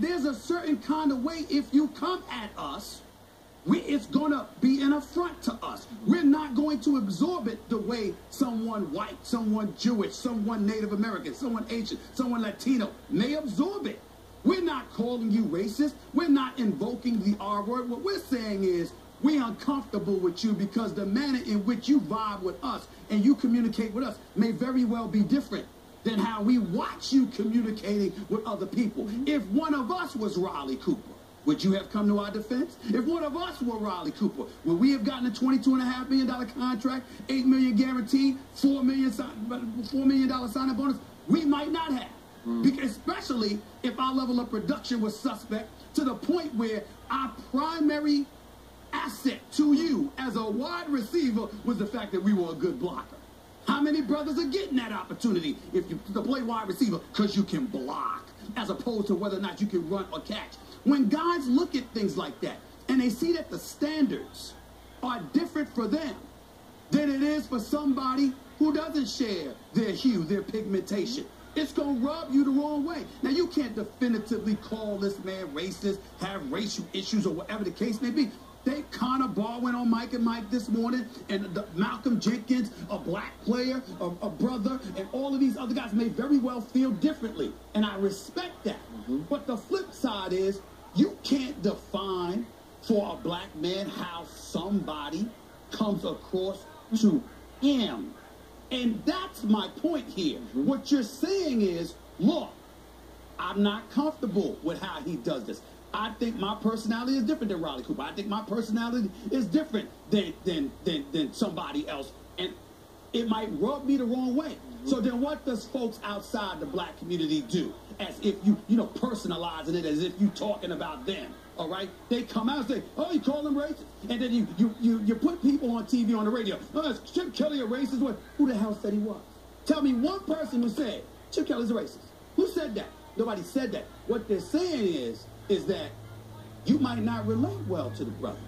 there's a certain kind of way, if you come at us, it's going to be an affront to us. We're not going to absorb it the way someone white, someone Jewish, someone Native American, someone Asian, someone Latino may absorb it. We're not calling you racist. We're not invoking the R word. What we're saying is we're uncomfortable with you because the manner in which you vibe with us and you communicate with us may very well be different than how we watch you communicating with other people. If one of us was Riley Cooper, would you have come to our defense? If one of us were Riley Cooper, would we have gotten a $22.5 million contract, $8 million guaranteed, $4 million signing bonus? We might not have. Because especially if our level of production was suspect to the point where our primary asset to you as a wide receiver was the fact that we were a good blocker. How many brothers are getting that opportunity if you to play wide receiver because you can block as opposed to whether or not you can run or catch? When guys look at things like that and they see that the standards are different for them than it is for somebody who doesn't share their hue, their pigmentation, it's going to rub you the wrong way. Now, you can't definitively call this man racist, have racial issues, or whatever the case may be. Connor Barr went on Mike and Mike this morning, and Malcolm Jenkins, a black player, a brother, and all of these other guys may very well feel differently. And I respect that. But the flip side is you can't define for a black man how somebody comes across to him. And that's my point here. What you're saying is, look, I'm not comfortable with how he does this. I think my personality is different than Riley Cooper. I think my personality is different than somebody else. And it might rub me the wrong way. So then what does folks outside the black community do? As if you personalizing it as if you talking about them. All right? They come out and say, oh, you call them racist. And then you put people on TV, on the radio. Oh, is Chip Kelly a racist? What? Who the hell said he was? Tell me one person who said Chip Kelly's a racist. Who said that? Nobody said that. What they're saying is that you might not relate well to the brothers.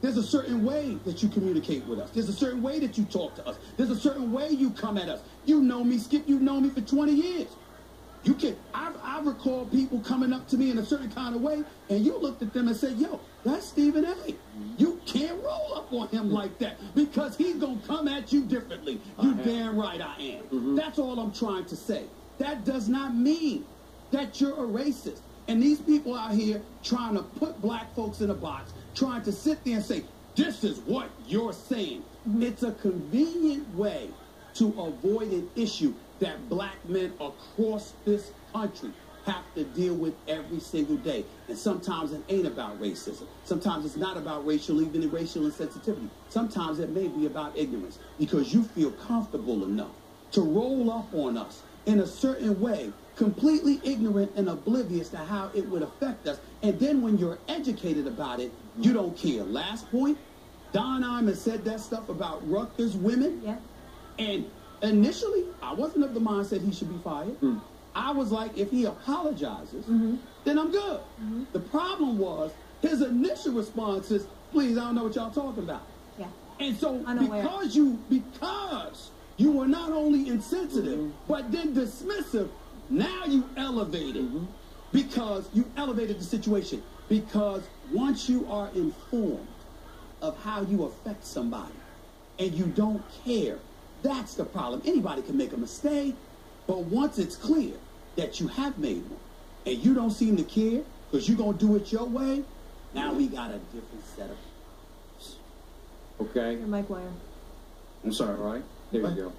There's a certain way that you communicate with us. There's a certain way that you talk to us. There's a certain way you come at us. You know me, Skip, you've known me for 20 years. You can, I recall people coming up to me in a certain kind of way, and you looked at them and said, yo, that's Stephen A. You can't roll up on him like that because he's going to come at you differently. You damn right I am. That's all I'm trying to say. That does not mean that you're a racist. And these people out here trying to put black folks in a box, trying to sit there and say, this is what you're saying. It's a convenient way to avoid an issue that black men across this country have to deal with every single day. And sometimes it ain't about racism. Sometimes it's not about even racial insensitivity. Sometimes it may be about ignorance because you feel comfortable enough to roll up on us in a certain way, completely ignorant and oblivious to how it would affect us. And then when you're educated about it, you don't care. Last point, Don Iman said that stuff about Rutgers women. Yeah. And initially, I wasn't of the mindset he should be fired. I was like, if he apologizes, then I'm good. The problem was his initial response is, please, I don't know what y'all talking about. Yeah. And so because you were not only insensitive, but then dismissive, now you elevated because you elevated the situation. Because once you are informed of how you affect somebody and you don't care, that's the problem. Anybody can make a mistake, but once it's clear that you have made one and you don't seem to care because you're going to do it your way, now we got a different set of problems. Okay. You're Mike Wire. I'm sorry, all right? There you go.